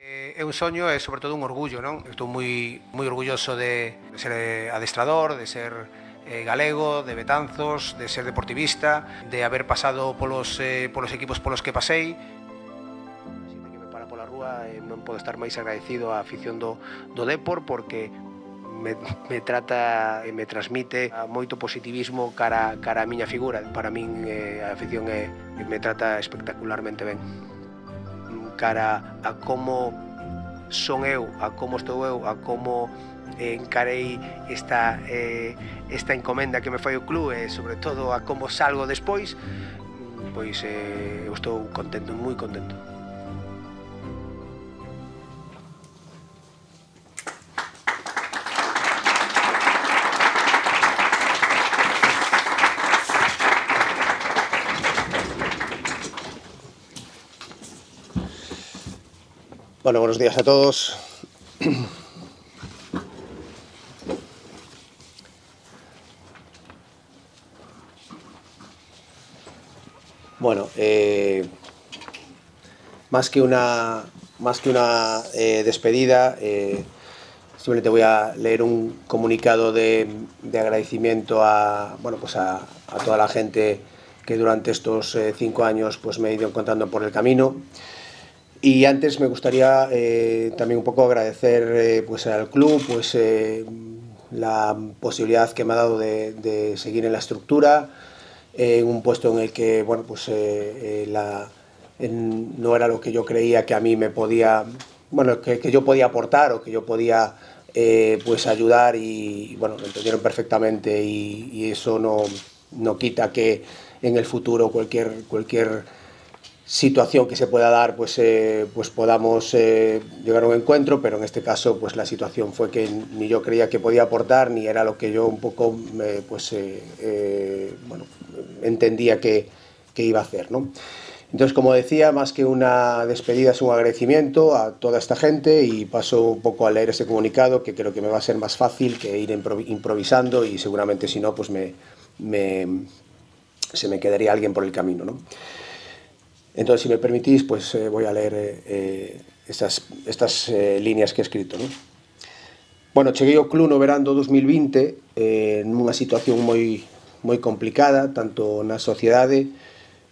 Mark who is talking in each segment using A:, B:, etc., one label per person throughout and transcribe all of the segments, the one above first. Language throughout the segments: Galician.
A: É un soño e sobre todo un orgullo, non? Estou moi orgulloso de ser adestrador, de ser galego, de Betanzos, de ser deportivista, de haber pasado polos equipos polos que pasei. A xente que me para pola rúa non podo estar máis agradecido á afición do Depor, porque me trata e me transmite moito positivismo cara a miña figura. Para min a afición me trata espectacularmente ben. Cara a como son eu, a como estou eu, a como encarei esta encomenda que me fai o club e sobre todo a como salgo despois, pois eu estou contento, moi contento. Bueno, buenos días a todos. Bueno, más que una despedida, simplemente voy a leer un comunicado de agradecimiento a toda la gente que durante estos 5 años pues me he ido encontrando por el camino. Y antes me gustaría también un poco agradecer pues al club la posibilidad que me ha dado de seguir en la estructura, en un puesto en el que bueno pues no era lo que yo creía que a mí me podía, bueno, que yo podía aportar o que yo podía pues ayudar, y bueno, lo entendieron perfectamente, y eso no quita que en el futuro cualquier situación que se pueda dar pues podamos llegar a un encuentro, pero en este caso pues la situación fue que ni yo creía que podía aportar ni era lo que yo un poco entendía que iba a hacer, ¿no? Entonces, como decía, más que una despedida es un agradecimiento a toda esta gente, y paso un poco a leer ese comunicado, que creo que me va a ser más fácil que ir improvisando, y seguramente si no pues se me quedaría alguien por el camino, ¿no? Entonces, si me permitís, pues voy a leer estas líneas que he escrito, ¿no? Bueno, cheguei ao club no verán do 2020 nunha situación moi complicada, tanto na sociedade,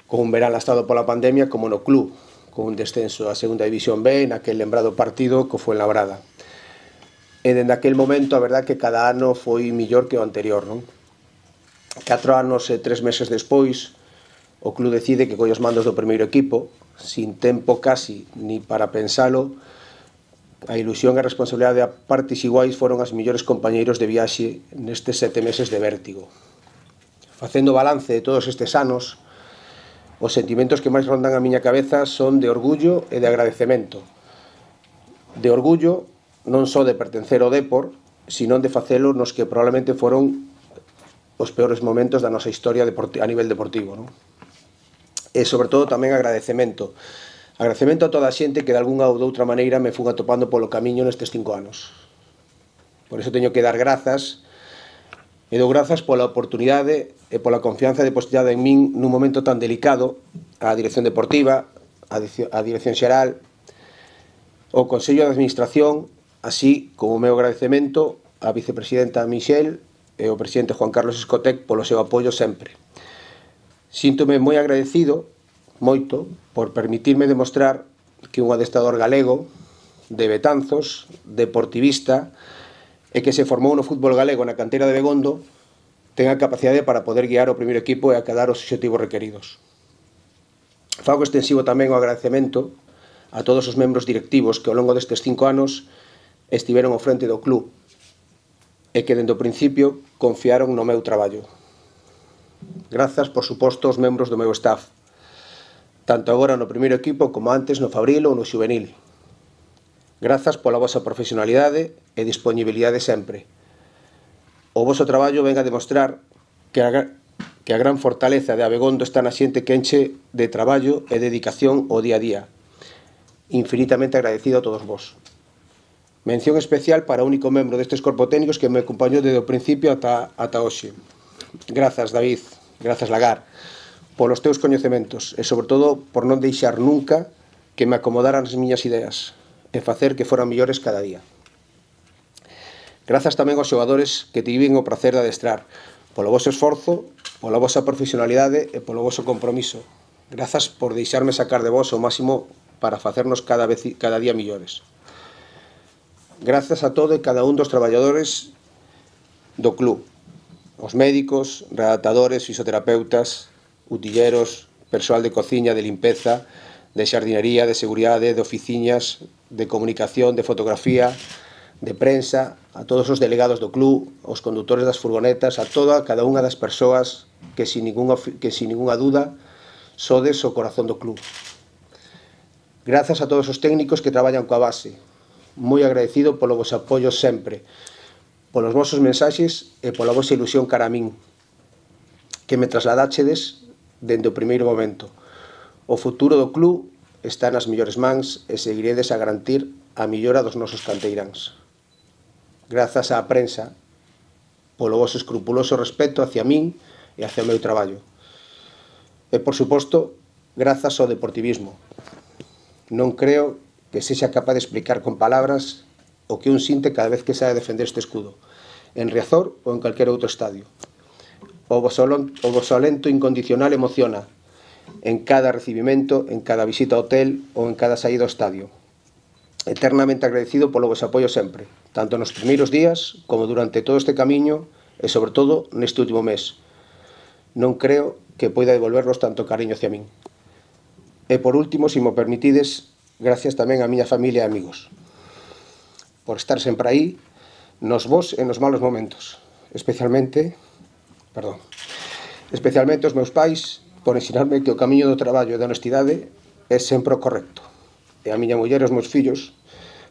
A: con un verán lastrado pola pandemia, como no club, con un descenso a segunda división B naquel lembrado partido co Fuenlabrada. E dende aquel momento, a verdad que cada ano foi millor que o anterior, non? 4 anos e 3 meses despois, o club decide que colle os mandos do primeiro equipo, sin tempo casi ni para pensalo. A ilusión e a responsabilidade a partes iguais foron as millores compañeiros de viaxe nestes 7 meses de vértigo. Facendo balance de todos estes anos, os sentimentos que máis rondan a miña cabeza son de orgullo e de agradecemento. De orgullo non só de pertencer ao Depor, sino de facelo nos que probablemente foron os peores momentos da nosa historia a nivel deportivo, non? E sobre todo tamén agradecemento a toda a xente que de algunha ou de outra maneira me fun atopando polo camiño nestes 5 anos. Por iso teño que dar grazas, e dou grazas pola oportunidade e pola confianza depositada en min nun momento tan delicado á dirección deportiva, á dirección xeral, ao Consello de Administración, así como o meu agradecemento á vicepresidenta Michelle e ao presidente Juan Carlos Escotec polo seu apoio sempre. Síntome moi agradecido, moito, por permitirme demostrar que un adestrador galego, de Betanzos, deportivista, e que se formou no fútbol galego na cantera de Begondo, ten a capacidade para poder guiar o primeiro equipo e acadar os obxectivos requeridos. Fago extensivo tamén o agradecemento a todos os membros directivos que ao longo destes 5 anos estiveron ao frente do club e que dende o principio confiaron no meu traballo. Grazas, por suposto, aos membros do meu staff, tanto agora no primeiro equipo como antes no Fabril ou no Xuvenil. Grazas pola vosa profesionalidade e disponibilidade sempre. O voso traballo ven a demostrar que a gran fortaleza de Abegondo está na xente que enche de traballo e dedicación ao día a día. Infinitamente agradecido a todos vos. Mención especial para o único membro destes corpos técnicos que me acompañou desde o principio ata hoxe. Grazas, David, grazas, Lagar, polos teus coñecementos e, sobre todo, por non deixar nunca que me acomodaran as miñas ideas. e facer que foran millores cada día. Grazas tamén aos xogadores que tiven o prazer de adestrar, polo voso esforzo, pola vosa profesionalidade e polo voso compromiso. Grazas por deixarme sacar de vos o máximo para facernos cada día millores. Grazas a todo e cada un dos traballadores do club, os médicos, redactadores, fisioterapeutas, utilleros, persoal de cociña, de limpeza, de xardinería, de seguridade, de oficinas, de comunicación, de fotografía, de prensa, a todos os delegados do club, aos condutores das furgonetas, a cada unha das persoas que sin ningunha duda sodes o corazón do club. Grazas a todos os técnicos que traballan coa base. Moi agradecido polo vos apoio sempre, polos vosos mensaxes e pola vosa ilusión cara a min, que me trasladáchedes dende o primeiro momento. O futuro do club está nas mellores mans e seguiredes a garantir a millora dos nosos canteiráns. Grazas á prensa polo voso escrupuloso respeto hacia min e hacia o meu traballo. E, por suposto, grazas ao deportivismo. Non creo que sexa capaz de explicar con palabras o que un sinte cada vez que sae a defender este escudo, en Riazor ou en calquer outro estadio. O voso alento incondicional emociona en cada recibimento, en cada visita ao hotel ou en cada saída ao estadio. Eternamente agradecido polo vosso apoio sempre, tanto nos primeiros días como durante todo este camiño e, sobre todo, neste último mes. Non creo que poida devolvervos tanto cariño hacia min. E, por último, se mo permitides, gracias tamén á miña familia e amigos, por estar sempre aí, nos bons e nos malos momentos. Especialmente os meus pais, por ensinarme que o camiño do traballo e da honestidade é sempre o correcto. E a miña muller e os meus fillos,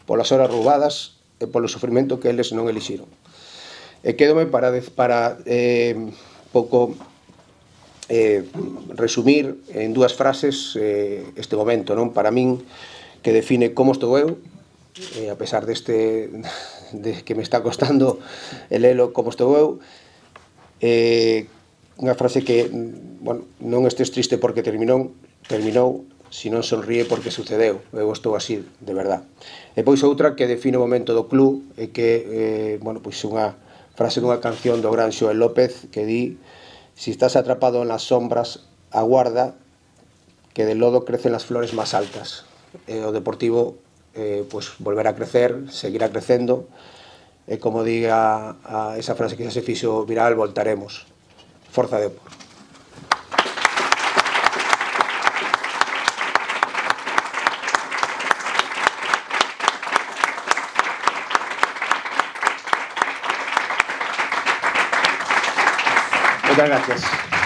A: polas horas roubadas e polo sofrimento que eles non elixiron. E quédome para resumir en dúas frases este momento, non? Para min, que define como estou eu, a pesar de que me está costando el lelo como estou eu, unha frase que, bueno, non estes triste porque terminou, se non sonríe porque sucedeu. Eu estou así, de verdad. E pois outra que define o momento do club e que, bueno, pois unha frase dunha canción do gran Xoel López que di: si estás atrapado en las sombras, aguarda que del lodo crecen las flores más altas. O Deportivo pues volverá a crecer, seguirá crecendo e, como diga esa frase que xa se fixo viral, voltaremos. Forza Depor. Muchas gracias.